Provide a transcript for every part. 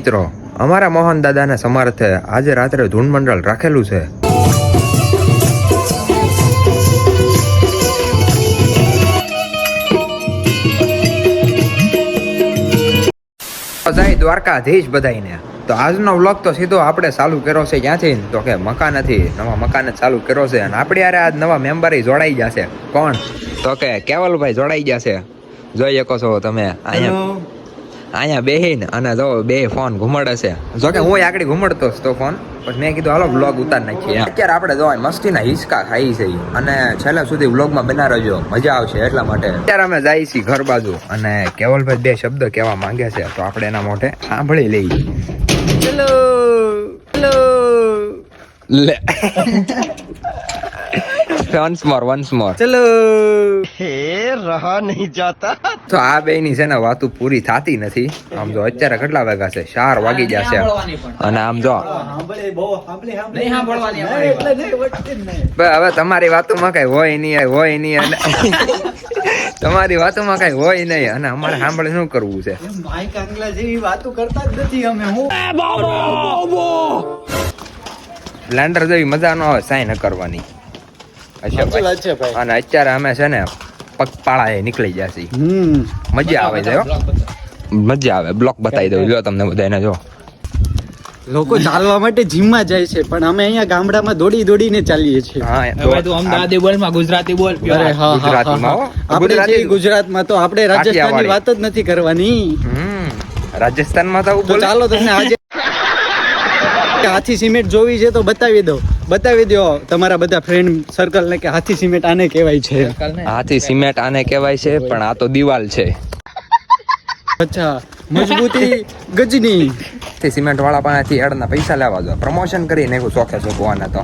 મિત્રો, અમારા મોહન દાદાના સમારથે આજે રાત્રે ધૂન મંડળ રાખેલું છે. જય દ્વારકાધીશ બધાઈને. તો આજનો વ્લોગ તો સીધો આપણે ચાલુ કર્યો છે ક્યાંથી તો કે મકાનેથી, નવા મકાને ચાલુ કર્યો છે. અને આપણે યારે આજ નવા મેમ્બર જોડાઈ જશે. કોણ તો કે કેવલભાઈ જોડાઈ જશે. જોઈ શકો છો તમે અહીંયા બેહીને અને જો બે ફોન ઘુમડે છે. જો કે હું આગળ ઘુમડતો તો ફોન, પછી મેં કીધું હાલો વ્લોગ ઉતાર નાખીએ. અત્યારે આપણે જો મસ્તીના હિંચકા ખાઈ છે અને છેલ્લે સુધી વ્લોગમાં બના રહેજો, મજા આવશે એટલા માટે. અત્યારે અમે જઈએ છીએ ઘર બાજુ અને કેવલભાઈ બે શબ્દ કહેવા માંગે છે તો આપણે એના મોઢે સાંભળી લઈએ. હેલો હેલો લે once more ચલો. હે રહા નહીં જાતા. તો આ બે ની છે ને વાતું પૂરી થતી નથી. આમ જો અત્યારે કેટલા વાગ્યા છે? 4 વાગી જશે. અને આમ જો હવે તમારી વાતોમાં કઈ હોય નહીં અને તમારી વાતોમાં કઈ હોય નહીં અને અમારે સાંભળે શું કરવું છે? માઈક આંગલા જેવી વાતો કરતા જ નથી અમે. હું બ્લેન્ડર જેવી મજા ન આવે સાઈ ન કરવાની. અને અત્યારે અમે છે ને પગપાળા નીકળી જશે. મજા આવે છે, મજા આવે. બ્લોક બતાવી દઉં જો તમને બધાને. જો લોકો ચાલવા માટે જીમમાં જાય છે પણ અમે અહીંયા ગામડામાં દોડીને ચાલીએ છીએ. અમદાવાદી બોલ માં ગુજરાતી બોલ. આપણે ગુજરાતમાં તો આપણે રાજસ્થાનની વાત જ નથી કરવાની. રાજસ્થાનમાં તો ચાલો તમને આજે હાથી સિમેન્ટ જોવી છે તો બતાવી દો તમારા બધા ફ્રેન્ડ સર્કલ ને કે હાથી સિમેન્ટ આને કહેવાય છે. હાથી સિમેન્ટ આને કહેવાય છે પણ આ તો દિવાલ છે. અચ્છા, મજબૂતી ગજની. હાથી સિમેન્ટ વાળા પાસેથી એડના પૈસા લેવા દો. પ્રમોશન કરી નાખ્યું ચોખે ચોખવાના તો.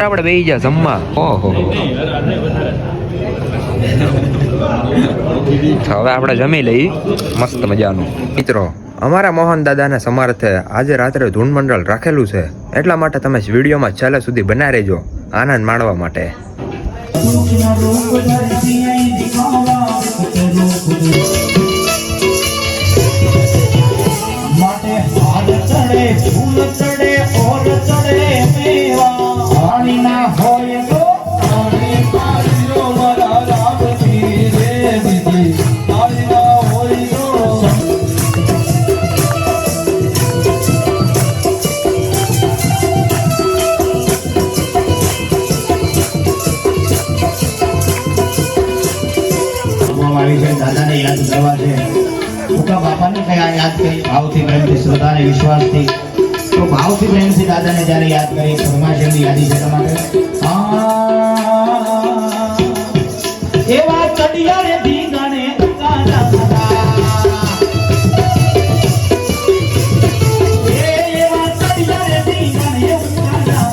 આપણે બેસી જા જમવા. ઓહો, હવે આપણે જમી લઈ મસ્ત મજાનું. મિત્રો, અમારા મોહન દાદાના સમારથે આજે રાત્રે ધૂન મંડળ રાખેલું છે એટલા માટે તમે વિડીયોમાં છેલ્લે સુધી બના રહેજો આનંદ માણવા માટે. દાદાને યાદ કરવા છે. ભૂકા બાપાને કયા યાદ કરી? ભાવથી, પ્રેમથી, શ્રદ્ધા અને વિશ્વાસથી. તો ભાવથી, પ્રેમથી દાદાને જ્યારે યાદ કરી પરમાશયની યાદી છે તમારે. એવા ચડિયારે ધીંગાણે ઉકાળા એવા ચડિયારે ધીંગાણે ઉકાળા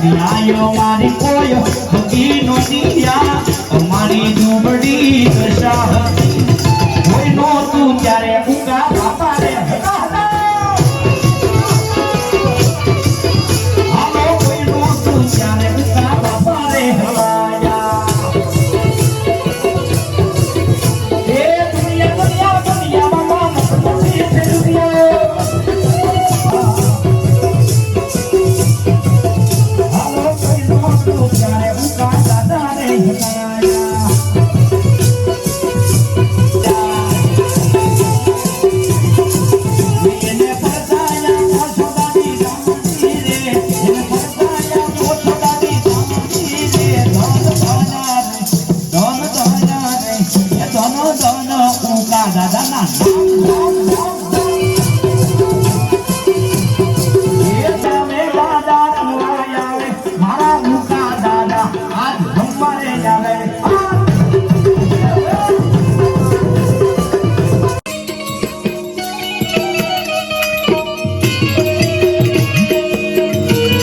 દિયાયો મારી કોઈ હકી નો દિયા અમારી ઝૂંપડી દશા હતી કોઈ નો તું ત્યારે ઉકા બાપા રે હાલો કોઈ નો તું ત્યારે ઉકા બાપા રે હલાયા એ દુનિયા દુનિયામાં મસ્તી છે દુનિયા મારા મુકા દાદા આજ જમવાને જાવે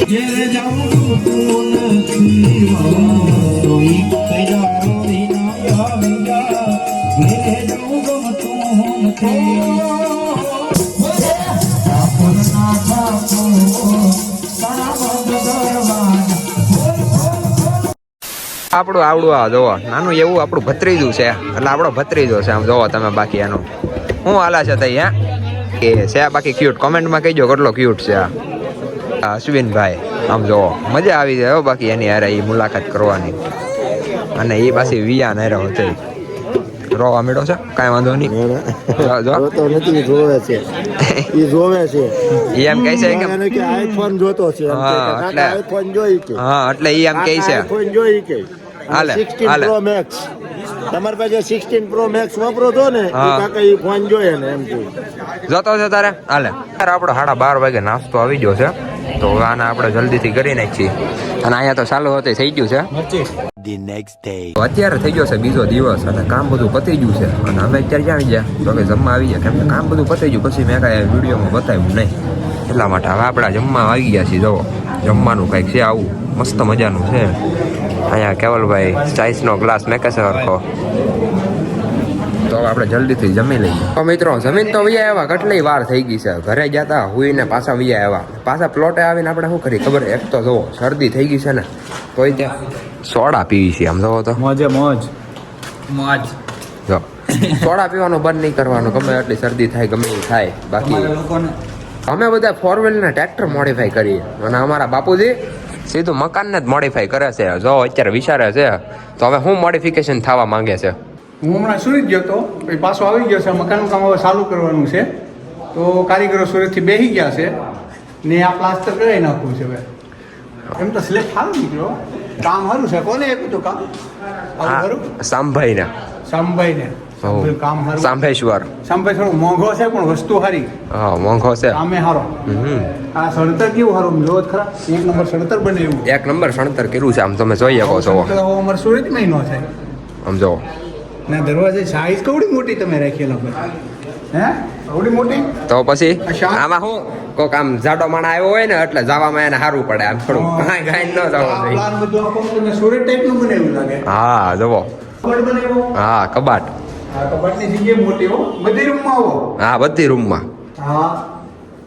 ઘેર જાઉં તું નથી તોય કૈદારો વિના આવ્યા ઘેર જાઉં ગમતું નથી આપના થાકો આપણું આવડું આ જોવો નાનું એવું આપણું ભત્રીજું છે એટલે આપણો ભત્રીજો છે આમ જોવો તમે બાકી એનું શું હાલા છે તઈ હે કે છે બાકી ક્યુટ કોમેન્ટમાં કહેજો કેટલો ક્યુટ છે આ અશ્વિનભાઈ આમ જોવો મજા આવી જાય હો બાકી એની હારે એ મુલાકાત કરવાની અને એ પાછી વિયા નહેરો હતી રોવા મેળો છે કાંઈ વાંધો નહીં જોતો નથી જોવે છે ઈ જોવે છે એ એમ કહે છે કે એને કે આઈફોન જોતો છે એમ કે હા, કાકા એટલે- આઈફોન જોઈ કે હા એટલે એ એમ કહે છે આઈફોન જોઈ કે હાલે, 16 હાલે. પ્રો મેક્સ તમારી પાસે 16 પ્રો મેક્સ વાપરો છો ને હા. ઈ કાકા ઈ ફોન જોઈએ ને એમ કે જોતો છે તારે હાલે તારે આપણો 12:30 વાગે નાસ્તો આવી ગયો છે તો હવે આને આપણે જલ્દીથી કરી નાખીએ અને અહીંયા તો ચાલુ હોતે થઈ ગયું છે તો અત્યારે થઈ ગયો છે બીજો દિવસ અને કામ બધું પતી ગયું છે અને અમે અત્યારે ક્યાં આવી ગયા તો કે જમવા આવી ગયા કેમ કે કામ બધું પતી ગયું પછી મેં કાંઈ વિડીયોમાં બતાવ્યું નહીં એટલા માટે હવે આપણે જમવા આવી ગયા છીએ જુઓ જમવાનું કંઈક છે આવું મસ્ત મજાનું છે અહીંયા કેવલભાઈ ચાઈસનો ગ્લાસ મેકે છે હરખો તો હવે આપણે જલ્દીથી જમી લઈએ તો મિત્રો જમીન તો વૈયા આવ્યા કેટલી વાર થઈ ગઈ છે ઘરે ગયા હતા હુઈને પાછા વૈયા આવ્યા પાછા પ્લોટે આવીને આપણે શું કરી ખબર એક તો જુઓ શરદી થઈ ગઈ છે ને તોય ત્યાં સોડા પીવી છે આમ જોવો તો મોજે મોજ મોજ જો સોડા પીવાનું બંધ નહીં કરવાનું ગમે એટલી શરદી થાય ગમે એ થાય બાકી અમે બધા ફોર વ્હીલના ટ્રેક્ટર મોડિફાઈ કરીએ અને અમારા બાપુજી સીધું મકાનને જ મોડિફાઈ કરે છે જો અત્યારે વિચારે છે તો હવે શું મોડિફિકેશન થવા માંગે છે હું હમણાં સુરત ગયો તો પછી પાછો આવી ગયો છે મકાનનું કામ હવે ચાલુ કરવાનું છે તો કારીગરો સુરતથી બેસી ગયા છે ને આ પ્લાસ્ટર કરાવી નાખવું છે હવે એમ તો સિલેક્ટ સારું નીકળ્યો કામ સારું છે કોને આપ્યું હતું કામ સારું સાંભાઈને શામભાઈને કામ સારું સાંભેશ્વર શામભાઈ થોડો મોંઘો છે પણ વસ્તુ સારી હા મોંઘો છે કામે સારો હમ આ સડતર કેવું સારું જોવો જ ખરા એક નંબર સડતર બને એવું એક નંબર સણતર કર્યું છે આમ તમે જોઈ શકો છો સડતર હવે અમારે સુરતમાં ન થાય આમ જો ના દરવાજે સાઈઝ કેવડી મોટી તમે રાખેલા ભાઈ હે કેવડી મોટી તો પછી અચ્છા. આમાં શું કોક આમ જાડો માણા આવ્યો હોય ને એટલે જવામાં એને સારું પડે આમ થોડું કાંઈ ગાય ન જવું જોઈએ પ્લાન બધું આખો તમે સુરત ટાઈપનું બનાવ્યું લાગે હા જુઓ કબાટ બનાવ્યો હા કબાટ આ કબાટની જગ્યાએ મોટી હો બધી રૂમમાં આવો હા બધી રૂમમાં હા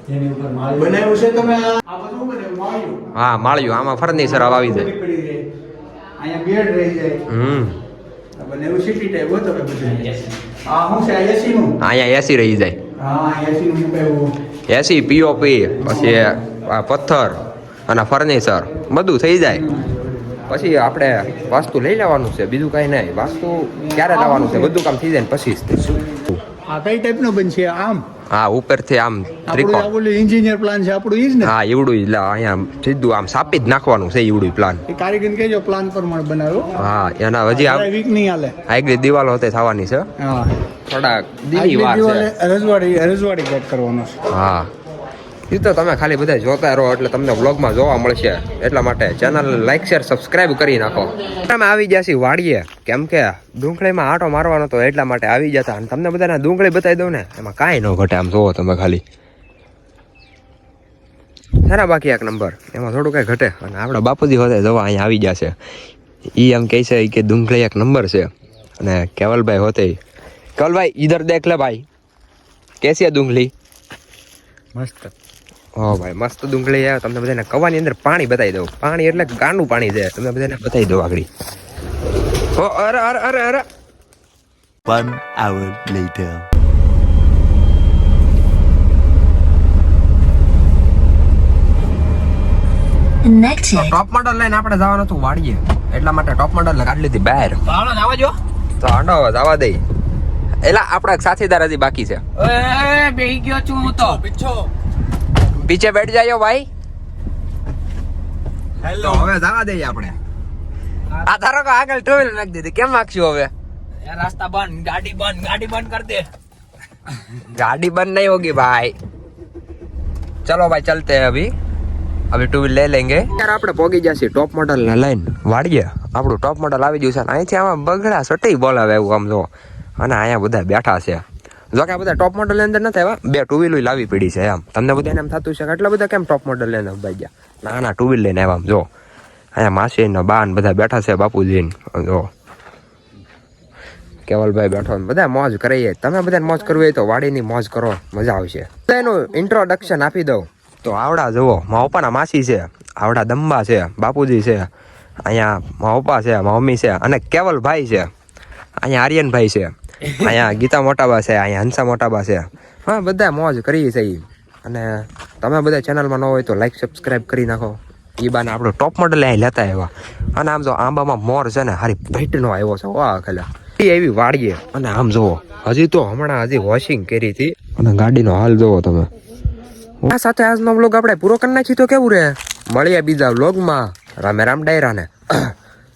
એની ઉપર માળ બનાવ્યું છે તમે આ બધું બનાવ્યું માળ્યું હા માળ્યું આમાં ફર્નિચર આવી જાય પડી રહે અહીંયા બેડ રહી જાય હમ આ બનાવ્યું સિટી ટાઈપ હોય તમે બધું આ શું છે એસી નું અહીંયા એસી રહી જાય હા એસી નું મુકાયું એસી પીઓપી પછી આ પથ્થર અને ફર્નિચર બધું થઈ જાય પછી આપણે વાસ્તુ લઈ લેવાનું છે બીજું કાંઈ નહીં વાસ્તુ ક્યારે લાવવાનું છે બધું કામ થઈ જાય ને પછી જ તે. આ કઈ ટાઈપનો બનશે આમ હા ઉપરથી આમ આપણું ત્રિકોણ આ બોલું એન્જિનિયર પ્લાન છે આપણું ઈ જ ને હા એવડું જ અહીંયા સીધું આમ સાપી જ નાખવાનું છે એવડું પ્લાન એ કારીગર કહેજો પ્લાન પ્રમાણે બનાવ્યો હા એના હજી વીક નહીં હાલે આગલી દિવાલો હોતે થવાની છે હા થોડા આગલી દીની વાર દિવાલે છે રજવાડી કટ કરવાનો છે હા એ તો તમે ખાલી બધા જોતા રહો એટલે તમને વ્લોગમાં જોવા મળશે એટલા માટે ચેનલ લાઈક શેર સબસ્ક્રાઇબ કરી નાખો અમે આવી ગયા છીએ વાડીએ કેમ કે ડુંગળીમાં આંટો મારવાનો તો એટલા માટે આવી જતા અને તમને બધાને ડુંગળી બતાવી દઉં ને એમાં કાંઈ ન ઘટે આમ જોવો તમે ખાલી સારા બાકી એક નંબર એમાં થોડું કઈ ઘટે અને આપણા બાપુજી હોતે જવા અહીંયા આવી જશે ઈ એમ કહે છે કે ડુંગળી એક નંબર છે અને કેવલભાઈ હોતે કેવલભાઈ ઈધર દેખ લે ભાઈ કેસી है ડુંગળી મસ્ત ઓ ભાઈ મસ્ત ડુંગળી છે તમને બધાને કવાની અંદર પાણી બતાવી દઉં પાણી એટલે ગાંડું પાણી છે તમને બધાને બતાવી દઉં આગળ ઓ અરે અરે અરે અરે 1 hour later. ટોપ મોડલ લઈને આપણે જવાનું હતું વાડીએ એટલા માટે ટોપ મોડલ કાઢી લીધી બહાર તો હાલો જવા જો તો આનો જવા દઈ એલા આપણા એક સાથીદાર હજી બાકી છે એ બેહી ગયો છું હું તો પીછે બેઠ જાયો ભાઈ હેલો હવે જવા દઈએ આપણે આ ધારો કે આગળ ટુ વ્હીલર નાખી દીધી કેમ નાખશું હવે એ રાસ્તા બંધ ગાડી બંધ કર દે गाड़ी बंद नहीं होगी भाई चलो भाई चलते हैं अभी टू व्हीलर ले लेंगे यार આપણે પોગી જશે ટોપ મોડલ ને લઈને વાડીએ આપણું ટોપ મોડલ આવી ગયું છે અને અહીંથી આમાં બગડા સટી બોલાવે એવું આમ જો અને અહીંયા બધા બેઠા છે જો કે આ બધા ટોપ મોડલ ની અંદર નથી આવ્યા બે ટુ વ્હીલર લાવી પડી છે એમ તમને બધાને એમ થતું છે કે એટલા બધા કેમ ટોપ મોડલ લઈને ઉભા ગયા ના ટુ વ્હીલર લઈને આવ્યા આમ જો અહીંયા માસી ને બા ને બધા બેઠા છે બાપુજી જો કેવલભાઈ બેઠો બધા મોજ કરીએ તમે બધાને મોજ કરવી હોય તો વાડીની મોજ કરો મજા આવશે એનું ઇન્ટ્રોડક્શન આપી દઉં તો આવડા જુઓ મારા પપ્પાના માસી છે આવડા દંબા છે બાપુજી છે અહીંયા મારા પપ્પા છે મારા મમ્મી છે અને કેવલભાઈ છે અહીંયા આર્યનભાઈ છે અહીંયા ગીતા મોટાબા છે અહીંયા હંસા મોટાબા છે હા બધા મોજ કરીએ છીએ અને તમે બધા ચેનલમાં ન હોય તો લાઈક સબસ્ક્રાઈબ કરી નાખો એ બાને આપણો ટોપ મોડલ અહીં લેતા આવ્યા અને આમ જો આંબામાં મોર છે ને હારી ભેટનો આવ્યો છે વાહ ખેલા એવી વાડીએ અને આમ જોવો હજી તો હમણાં વોશિંગ કરી હતી અને ગાડીનો હાલ જોવો તમે આ સાથે આજનો વ્લોગ આપણે પૂરો કરી નાખી તો કેવું રહે મળીએ બીજા વ્લોગમાં રામે રામ ડાયરાને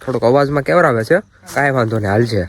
થોડોક અવાજમાં કેવરાવે છે કાંઈ વાંધો નહીં હાલ છે